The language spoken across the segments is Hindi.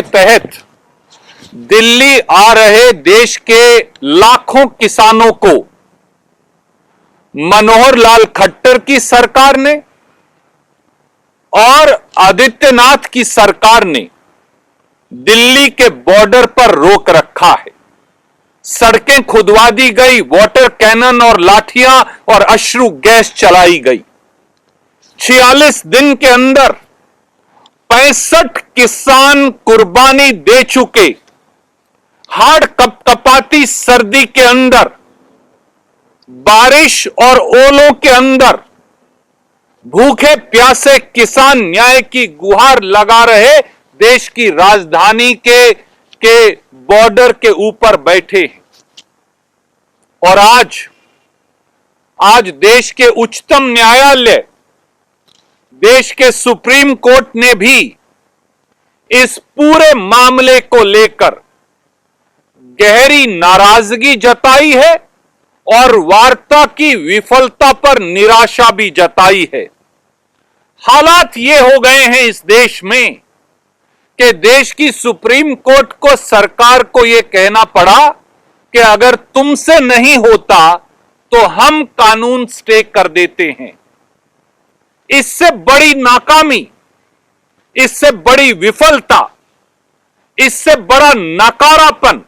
तहत दिल्ली आ रहे देश के लाखों किसानों को मनोहर लाल खट्टर की सरकार ने और आदित्यनाथ की सरकार ने दिल्ली के बॉर्डर पर रोक रखा है। सड़कें खुदवा दी गई, वाटर कैनन और लाठियां और अश्रु गैस चलाई गई। 46 दिन के अंदर 65 किसान कुर्बानी दे चुके। हाड़ कपकपाती सर्दी के अंदर, बारिश और ओलों के अंदर भूखे प्यासे किसान न्याय की गुहार लगा रहे देश की राजधानी के बॉर्डर के ऊपर बैठे हैं। और आज देश के उच्चतम न्यायालय, देश के सुप्रीम कोर्ट ने भी इस पूरे मामले को लेकर गहरी नाराजगी जताई है और वार्ता की विफलता पर निराशा भी जताई है। हालात ये हो गए हैं इस देश में कि देश की सुप्रीम कोर्ट को, सरकार को यह कहना पड़ा कि अगर तुमसे नहीं होता तो हम कानून स्टे कर देते हैं। इससे बड़ी नाकामी, इससे बड़ी विफलता, इससे बड़ा नकारापन,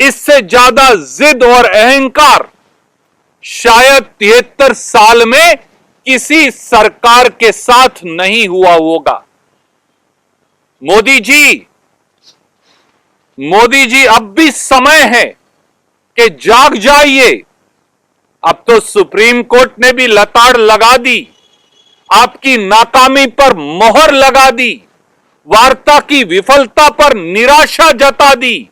इससे ज्यादा जिद और अहंकार शायद 73 साल में किसी सरकार के साथ नहीं हुआ होगा। मोदी जी अब भी समय है कि जाग जाइए। अब तो सुप्रीम कोर्ट ने भी लताड़ लगा दी, आपकी नाकामी पर मोहर लगा दी, वार्ता की विफलता पर निराशा जता दी।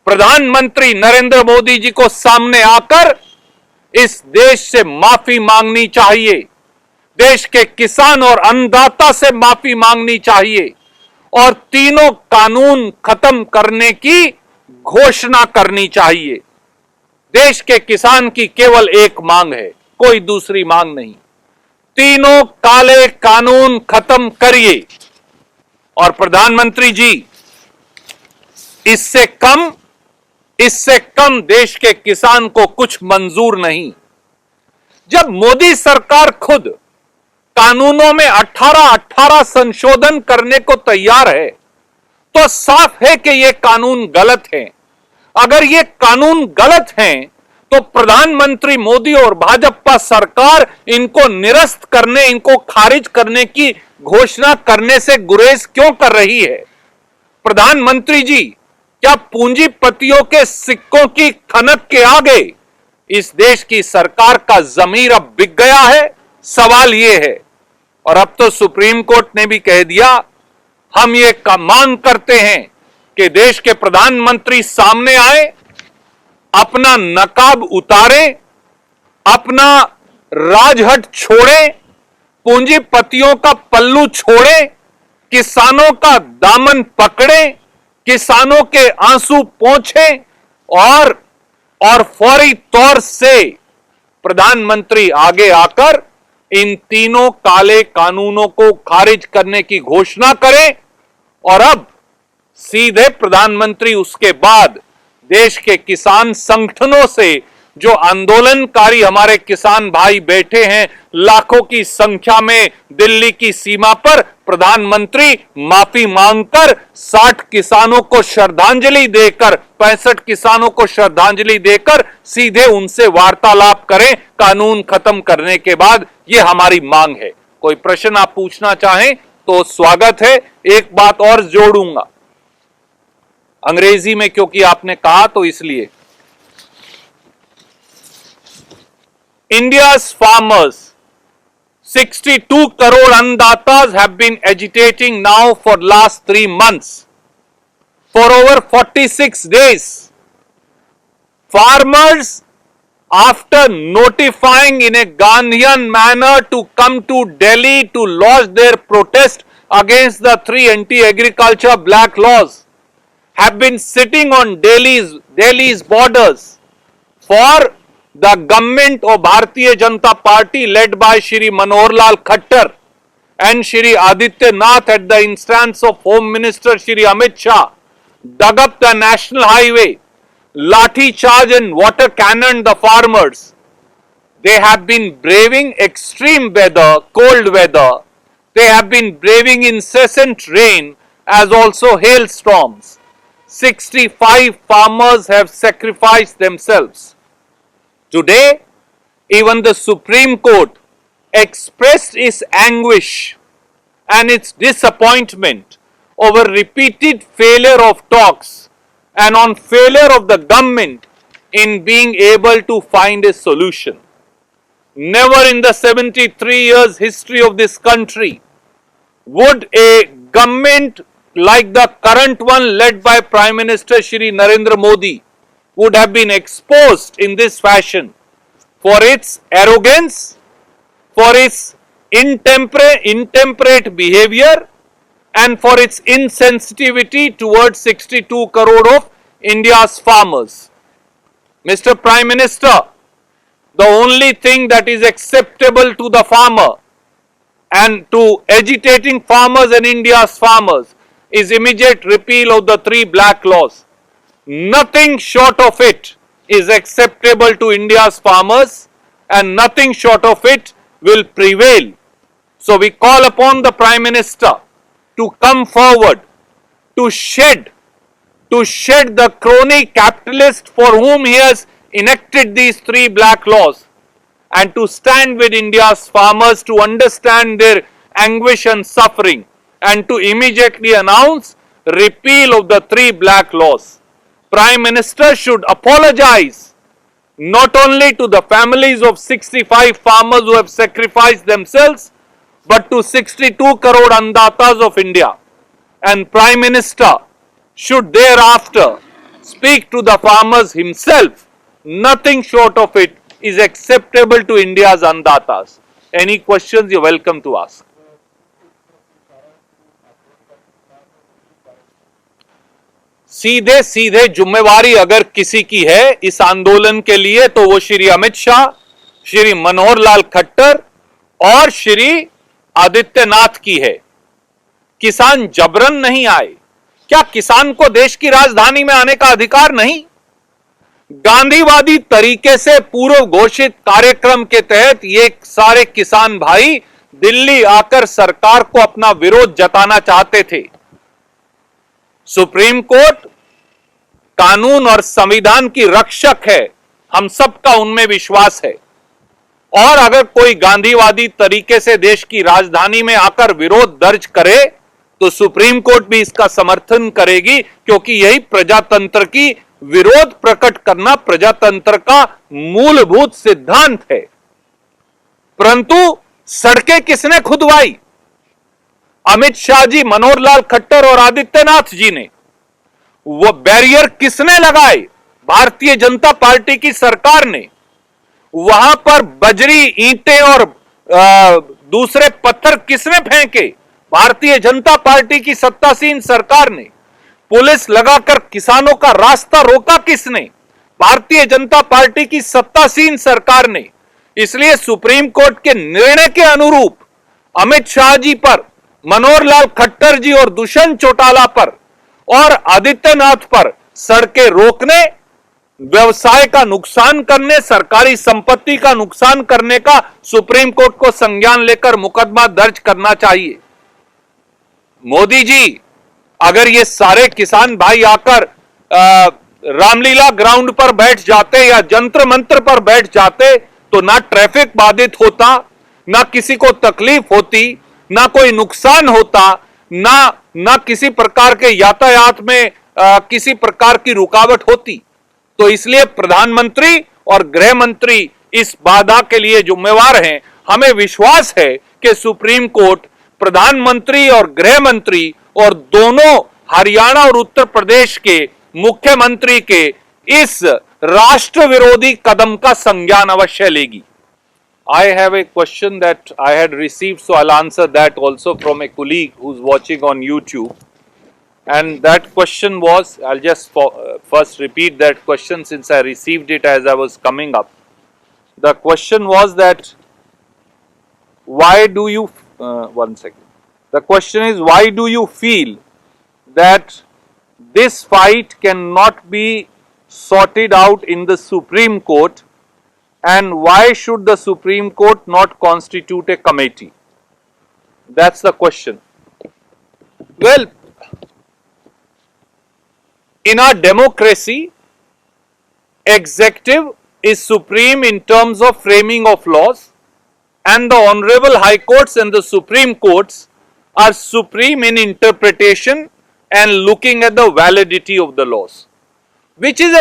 प्रधानमंत्री नरेंद्र मोदी जी को सामने आकर इस देश से माफी मांगनी चाहिए, देश के किसान और अन्नदाता से माफी मांगनी चाहिए और तीनों कानून खत्म करने की घोषणा करनी चाहिए। देश के किसान की केवल एक मांग है, कोई दूसरी मांग नहीं। तीनों काले कानून खत्म करिए। और प्रधानमंत्री जी, इससे कम देश के किसान को कुछ मंजूर नहीं। जब मोदी सरकार खुद कानूनों में 18 संशोधन करने को तैयार है तो साफ है कि यह कानून गलत है। अगर ये कानून गलत हैं तो प्रधानमंत्री मोदी और भाजपा सरकार इनको निरस्त करने, इनको खारिज करने की घोषणा करने से गुरेज क्यों कर रही है? प्रधानमंत्री जी, क्या पूंजीपतियों के सिक्कों की खनक के आगे इस देश की सरकार का जमीर अब बिक गया है? सवाल यह है। और अब तो सुप्रीम कोर्ट ने भी कह दिया, हम ये मांग करते हैं कि देश के प्रधानमंत्री सामने आए, अपना नकाब उतारे, अपना राजहट छोड़े, पूंजीपतियों का पल्लू छोड़े, किसानों का दामन पकड़े, किसानों के आंसू पोंछे और फौरी तौर से प्रधानमंत्री आगे आकर इन तीनों काले कानूनों को खारिज करने की घोषणा करें। और अब सीधे प्रधानमंत्री उसके बाद देश के किसान संगठनों से, जो आंदोलनकारी हमारे किसान भाई बैठे हैं लाखों की संख्या में दिल्ली की सीमा पर, प्रधानमंत्री माफी मांगकर 60 किसानों को श्रद्धांजलि देकर, 65 किसानों को श्रद्धांजलि देकर सीधे उनसे वार्तालाप करें कानून खत्म करने के बाद। यह हमारी मांग है। कोई प्रश्न आप पूछना चाहें तो स्वागत है। एक बात और जोड़ूंगा अंग्रेजी में, क्योंकि आपने कहा तो इसलिए। India's farmers, 62 crore annadatas have been agitating now for last 3 months. For over 46 days, farmers, after notifying in a Gandhian manner to come to Delhi to lodge their protest against the 3 anti-agriculture black laws, have been sitting on Delhi's borders for the government of Bharatiya Janata Party led by Shri Manohar Lal Khattar and Shri Adityanath, at the instance of Home Minister Shri Amit Shah, dug up the national highway, lathi charge and water cannon the farmers. They have been braving extreme weather, cold weather. They have been braving incessant rain as also hailstorms. 65 farmers have sacrificed themselves. Today, even the Supreme Court expressed its anguish and its disappointment over repeated failure of talks and on failure of the government in being able to find a solution. Never in the 73 years history of this country would a government like the current one led by Prime Minister Shri Narendra Modi would have been exposed in this fashion for its arrogance, for its intemperate behavior, and for its insensitivity towards 62 crore of India's farmers. Mr. Prime Minister, the only thing that is acceptable to the farmer and to agitating farmers and India's farmers is immediate repeal of the 3 black laws. Nothing short of it is acceptable to India's farmers, and nothing short of it will prevail. So we call upon the Prime Minister to come forward to shed the crony capitalist for whom he has enacted these 3 black laws, and to stand with India's farmers to understand their anguish and suffering, and to immediately announce repeal of the 3 black laws. Prime Minister should apologize not only to the families of 65 farmers who have sacrificed themselves, but to 62 crore andatas of India. And Prime Minister should thereafter speak to the farmers himself. Nothing short of it is acceptable to India's andatas. Any questions, you're welcome to ask. सीधे सीधे जिम्मेवारी अगर किसी की है इस आंदोलन के लिए तो वो श्री अमित शाह, श्री मनोहर लाल खट्टर और श्री आदित्यनाथ की है। किसान जबरन नहीं आए। क्या किसान को देश की राजधानी में आने का अधिकार नहीं? गांधीवादी तरीके से पूर्व घोषित कार्यक्रम के तहत ये सारे किसान भाई दिल्ली आकर सरकार को अपना विरोध जताना चाहते थे। सुप्रीम कोर्ट कानून और संविधान की रक्षक है, हम सबका उनमें विश्वास है। और अगर कोई गांधीवादी तरीके से देश की राजधानी में आकर विरोध दर्ज करे तो सुप्रीम कोर्ट भी इसका समर्थन करेगी, क्योंकि यही प्रजातंत्र की विरोध प्रकट करना प्रजातंत्र का मूलभूत सिद्धांत है। परंतु सड़कें किसने खुदवाई? अमित शाह जी, मनोहर लाल खट्टर और आदित्यनाथ जी ने। वो बैरियर किसने लगाए? भारतीय जनता पार्टी की सरकार ने। वहां पर बजरी, ईंटें और दूसरे पत्थर किसने फेंके? भारतीय जनता पार्टी की सत्तासीन सरकार ने। पुलिस लगाकर किसानों का रास्ता रोका किसने? भारतीय जनता पार्टी की सत्तासीन सरकार ने। इसलिए सुप्रीम कोर्ट के निर्णय के अनुरूप अमित शाह जी पर, मनोहर लाल खट्टर जी और दुष्यंत चौटाला पर और आदित्यनाथ पर सड़कें रोकने, व्यवसाय का नुकसान करने, सरकारी संपत्ति का नुकसान करने का सुप्रीम कोर्ट को संज्ञान लेकर मुकदमा दर्ज करना चाहिए। मोदी जी, अगर ये सारे किसान भाई आकर रामलीला ग्राउंड पर बैठ जाते या जंतर मंत्र पर बैठ जाते तो ना ट्रैफिक बाधित होता, ना किसी को तकलीफ होती, ना कोई नुकसान होता, ना किसी प्रकार के यातायात में किसी प्रकार की रुकावट होती। तो इसलिए प्रधानमंत्री और गृह मंत्री इस बाधा के लिए जिम्मेवार हैं। हमें विश्वास है कि सुप्रीम कोर्ट प्रधानमंत्री और गृह मंत्री और दोनों हरियाणा और उत्तर प्रदेश के मुख्यमंत्री के इस राष्ट्र विरोधी कदम का संज्ञान अवश्य लेगी। I have a question that I had received, so I'll answer that also from a colleague who's watching on YouTube. And that question was, I'll just first repeat that question since I received it as I was coming up. The question was that why do you one second. The question is, why do you feel that this fight cannot be sorted out in the Supreme Court, and why should the Supreme Court not constitute a committee? That's the question. Well, in our democracy, executive is supreme in terms of framing of laws, and the honorable high courts and the Supreme Courts are supreme in interpretation and looking at the validity of the laws, which is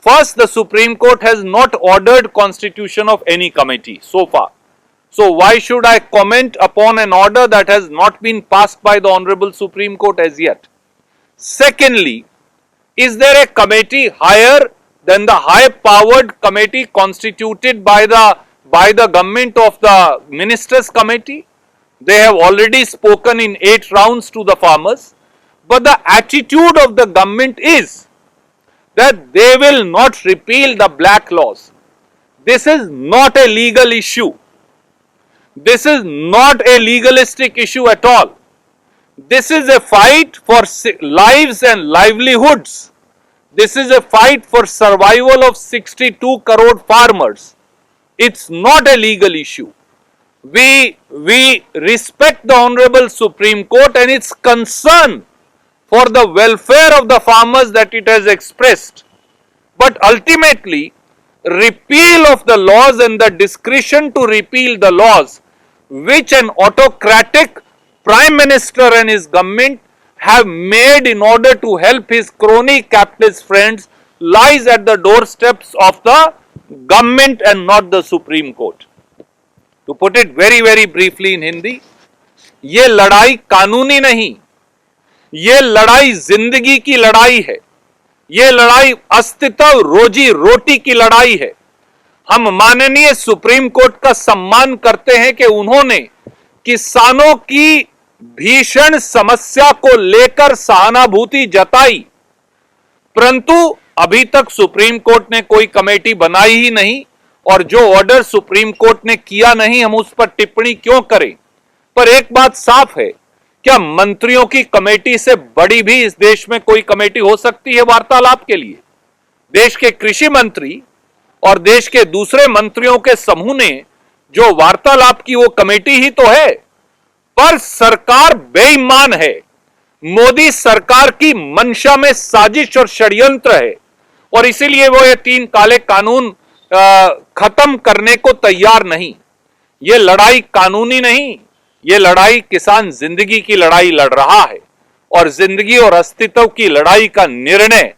first, the Supreme Court has not ordered constitution of any committee so far. So why should I comment upon an order that has not been passed by the Honorable Supreme Court as yet? Secondly, is there a committee higher than the high-powered committee constituted by the government of the Ministers' Committee? They have already spoken in 8 rounds to the farmers, but the attitude of the government is that they will not repeal the black laws. This is not a legal issue. This is not a legalistic issue at all. This is a fight for lives and livelihoods. This is a fight for survival of 62 crore farmers. It's not a legal issue. We respect the Honorable Supreme Court and its concern for the welfare of the farmers that it has expressed. But ultimately, repeal of the laws and the discretion to repeal the laws, which an autocratic Prime Minister and his government have made in order to help his crony capitalist friends, lies at the doorsteps of the government and not the Supreme Court. To put it very very briefly in Hindi, ये लड़ाई कानूनी नहीं, ये लड़ाई जिंदगी की लड़ाई है, ये लड़ाई अस्तित्व रोजी रोटी की लड़ाई है। हम माननीय सुप्रीम कोर्ट का सम्मान करते हैं कि उन्होंने किसानों की भीषण समस्या को लेकर सहानुभूति जताई, परंतु अभी तक सुप्रीम कोर्ट ने कोई कमेटी बनाई ही नहीं, और जो ऑर्डर सुप्रीम कोर्ट ने किया नहीं, हम उस पर टिप्पणी क्यों करें। पर एक बात साफ है, क्या मंत्रियों की कमेटी से बड़ी भी इस देश में कोई कमेटी हो सकती है वार्तालाप के लिए? देश के कृषि मंत्री और देश के दूसरे मंत्रियों के समूह ने जो वार्तालाप की वो कमेटी ही तो है। पर सरकार बेईमान है, मोदी सरकार की मंशा में साजिश और षड्यंत्र है, और इसीलिए वो ये 3 काले कानून खत्म करने को तैयार नहीं। ये लड़ाई कानूनी नहीं, ये लड़ाई किसान जिंदगी की लड़ाई लड़ रहा है, और जिंदगी और अस्तित्व की लड़ाई का निर्णय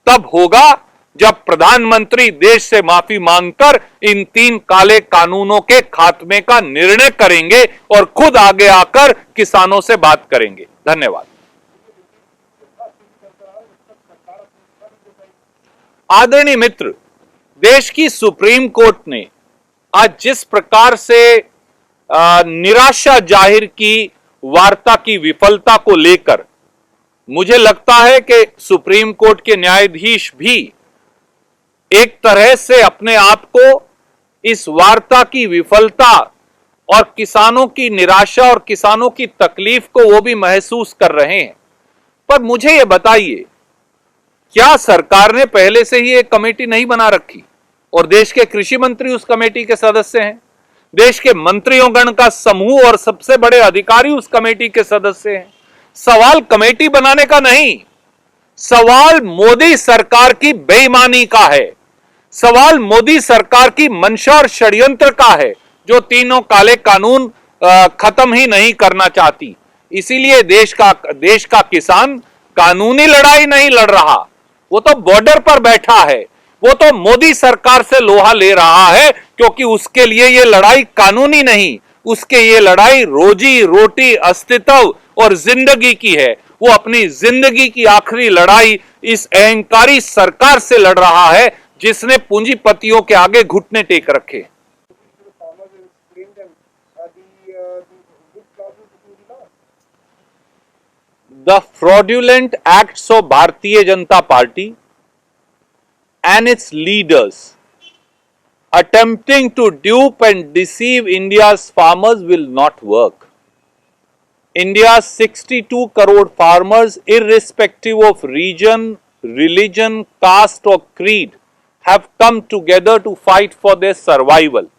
तब होगा जब प्रधानमंत्री देश से माफी मांगकर इन 3 काले कानूनों के खात्मे का निर्णय करेंगे और खुद आगे आकर किसानों से बात करेंगे। धन्यवाद। आदरणीय मित्र, देश की सुप्रीम कोर्ट ने आज जिस प्रकार से निराशा जाहिर की वार्ता की विफलता को लेकर, मुझे लगता है कि सुप्रीम कोर्ट के न्यायाधीश भी एक तरह से अपने आप को इस वार्ता की विफलता और किसानों की निराशा और किसानों की तकलीफ को वो भी महसूस कर रहे हैं। पर मुझे ये बताइए, क्या सरकार ने पहले से ही एक कमेटी नहीं बना रखी और देश के कृषि मंत्री उस कमेटी के सदस्य हैं? देश के मंत्रियों गण का समूह और सबसे बड़े अधिकारी उस कमेटी के सदस्य हैं। सवाल कमेटी बनाने का नहीं, सवाल मोदी सरकार की बेईमानी का है, सवाल मोदी सरकार की मंशा और षड्यंत्र का है, जो 3 काले कानून खत्म ही नहीं करना चाहती। इसीलिए देश का किसान कानूनी लड़ाई नहीं लड़ रहा, वो तो बॉर्डर पर बैठा है, वो तो मोदी सरकार से लोहा ले रहा है, क्योंकि उसके लिए ये लड़ाई कानूनी नहीं, उसके ये लड़ाई रोजी रोटी अस्तित्व और जिंदगी की है। वो अपनी जिंदगी की आखिरी लड़ाई इस अहंकारी सरकार से लड़ रहा है, जिसने पूंजीपतियों के आगे घुटने टेक रखे। The fraudulent acts of Bharatiya Janata Party and its leaders attempting to dupe and deceive India's farmers will not work. India's 62 crore farmers, irrespective of region, religion, caste or creed, have come together to fight for their survival.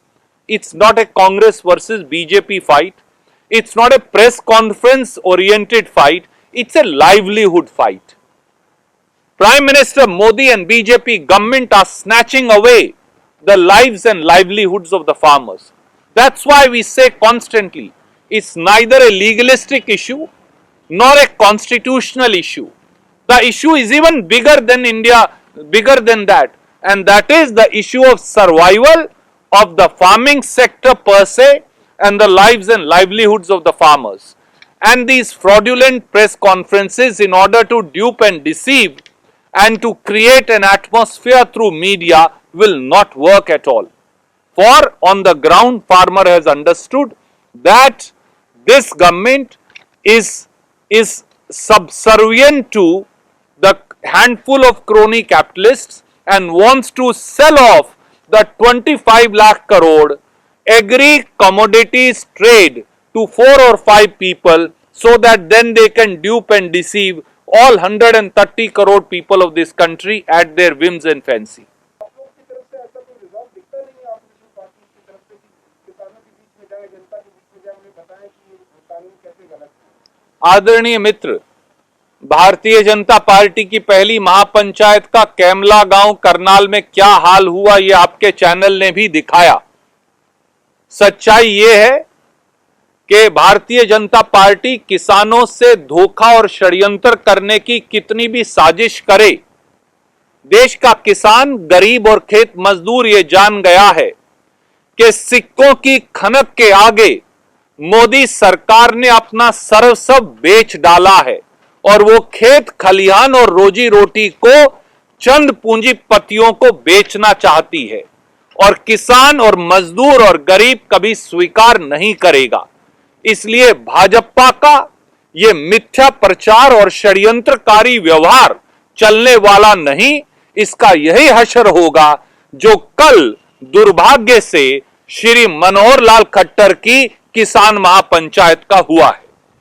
It's not a Congress versus BJP fight. It's not a press conference oriented fight. It's a livelihood fight. Prime Minister Modi and BJP government are snatching away the lives and livelihoods of the farmers. That's why we say constantly, it's neither a legalistic issue nor a constitutional issue. The issue is even bigger than India, bigger than that, and that is the issue of survival of the farming sector per se and the lives and livelihoods of the farmers. And these fraudulent press conferences in order to dupe and deceive and to create an atmosphere through media will not work at all. For on the ground, farmer has understood that this government is subservient to the handful of crony capitalists and wants to sell off the 25 lakh crore agri commodities trade to 4 or 5 people so that then they can dupe and deceive all 130 crore people of this country at their whims and fancy. आदरणीय मित्र, भारतीय जनता पार्टी की पहली महापंचायत का कैमला गांव करनाल में क्या हाल हुआ ये आपके चैनल ने भी दिखाया। सच्चाई ये है कि भारतीय जनता पार्टी किसानों से धोखा और षड्यंत्र करने की कितनी भी साजिश करे, देश का किसान, गरीब और खेत मजदूर ये जान गया है कि सिक्कों की खनक के आगे मोदी सरकार ने अपना सर्वस्व बेच डाला है और वो खेत खलिहान और रोजी रोटी को चंद पूंजीपतियों को बेचना चाहती है और किसान और मजदूर और गरीब कभी स्वीकार नहीं करेगा। इसलिए भाजपा का ये मिथ्या प्रचार और षड्यंत्रकारी व्यवहार चलने वाला नहीं। इसका यही हश्र होगा जो कल दुर्भाग्य से श्री मनोहर लाल खट्टर की किसान महापंचायत का हुआ है।